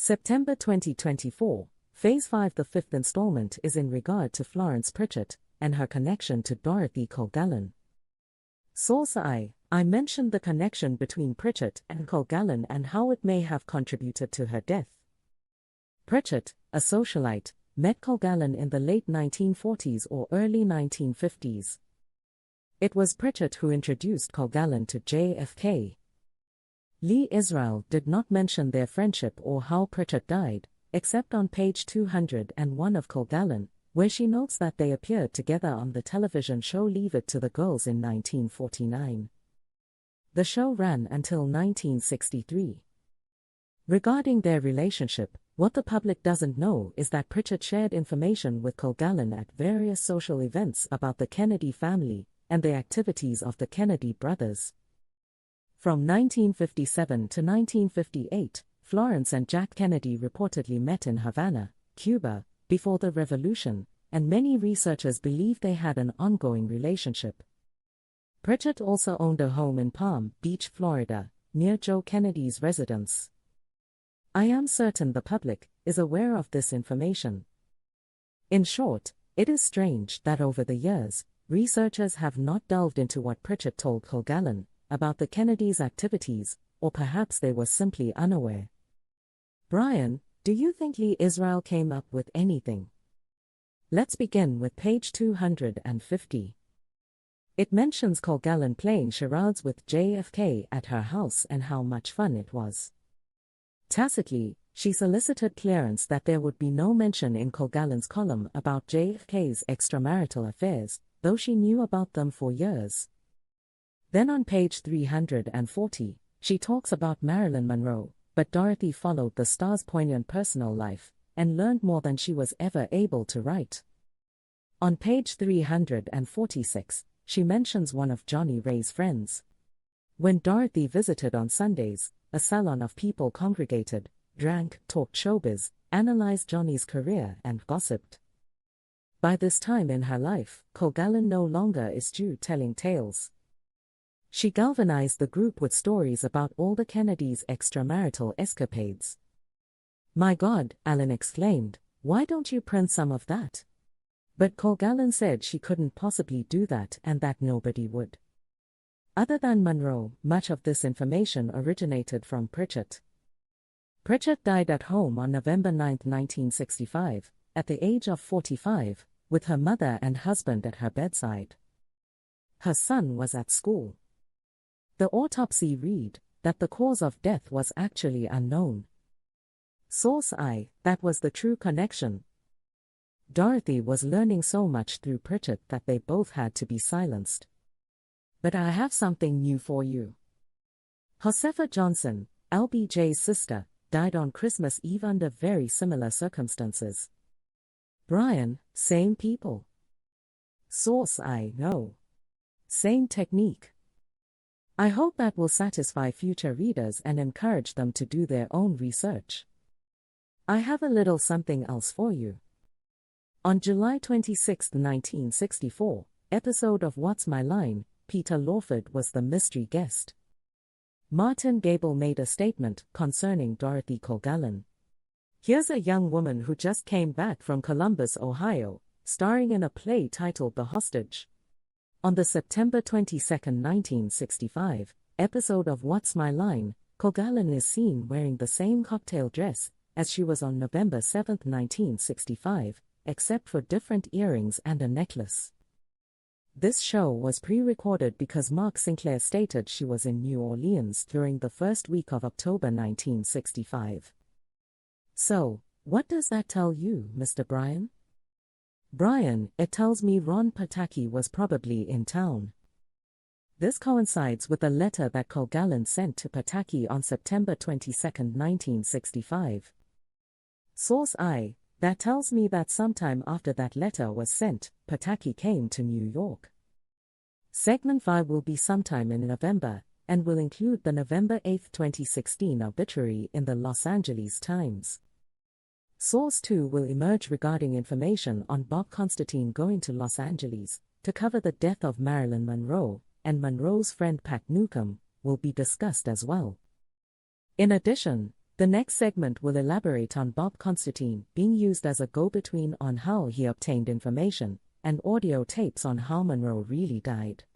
September 2024, Phase 5. The fifth installment is in regard to Florence Pritchett and her connection to Dorothy Kilgallen. Source: I mentioned the connection between Pritchett and Kilgallen and how it may have contributed to her death. Pritchett, a socialite, met Kilgallen in the late 1940s or early 1950s. It was Pritchett who introduced Kilgallen to JFK. Lee Israel did not mention their friendship or how Pritchett died, except on page 201 of Kilgallen, where she notes that they appeared together on the television show Leave It to the Girls in 1949. The show ran until 1963. Regarding their relationship, what the public doesn't know is that Pritchett shared information with Kilgallen at various social events about the Kennedy family and the activities of the Kennedy brothers. From 1957 to 1958, Florence and Jack Kennedy reportedly met in Havana, Cuba, before the revolution, and many researchers believe they had an ongoing relationship. Pritchett also owned a home in Palm Beach, Florida, near Joe Kennedy's residence. I am certain the public is aware of this information. In short, it is strange that over the years, researchers have not delved into what Pritchett told Kilgallen about the Kennedys' activities, or perhaps they were simply unaware. Brian, do you think Lee Israel came up with anything? Let's begin with page 250. It mentions Kilgallen playing charades with JFK at her house and how much fun it was. Tacitly, she solicited clearance that there would be no mention in Kilgallen's column about JFK's extramarital affairs, though she knew about them for years. Then on page 340, she talks about Marilyn Monroe, but Dorothy followed the star's poignant personal life and learned more than she was ever able to write. On page 346, she mentions one of Johnny Ray's friends. When Dorothy visited on Sundays, a salon of people congregated, drank, talked showbiz, analyzed Johnny's career, and gossiped. By this time in her life, Kilgallen no longer eschewed telling tales. She galvanized the group with stories about all the Kennedys' extramarital escapades. "My God," Alan exclaimed, "why don't you print some of that?" But Kilgallen said she couldn't possibly do that and that nobody would. Other than Monroe, much of this information originated from Pritchett. Pritchett died at home on November 9, 1965, at the age of 45, with her mother and husband at her bedside. Her son was at school. The autopsy read that the cause of death was actually unknown. Source: I, that was the true connection. Dorothy was learning so much through Pritchett that they both had to be silenced. But I have something new for you. Josefa Johnson, LBJ's sister, died on Christmas Eve under very similar circumstances. Brian, same people. Source: I know. Same technique. I hope that will satisfy future readers and encourage them to do their own research. I have a little something else for you. On July 26, 1964, episode of What's My Line, Peter Lawford was the mystery guest. Martin Gable made a statement concerning Dorothy Kilgallen. "Here's a young woman who just came back from Columbus, Ohio, starring in a play titled The Hostage." On the September 22, 1965, episode of What's My Line, Kilgallen is seen wearing the same cocktail dress as she was on November 7, 1965, except for different earrings and a necklace. This show was pre-recorded because Mark Sinclair stated she was in New Orleans during the first week of October 1965. So, what does that tell you, Mr. Brian? Brian, it tells me Ron Pataki was probably in town. This coincides with a letter that Kilgallen sent to Pataki on September 22, 1965. Source: I, that tells me that sometime after that letter was sent, Pataki came to New York. Segment 5 will be sometime in November, and will include the November 8, 2016 obituary in the Los Angeles Times. Source 2 will emerge regarding information on Bob Constantine going to Los Angeles to cover the death of Marilyn Monroe, and Monroe's friend Pat Newcomb will be discussed as well. In addition, The next segment will elaborate on Bob Constantine being used as a go-between on how he obtained information, and audio tapes on how Monroe really died.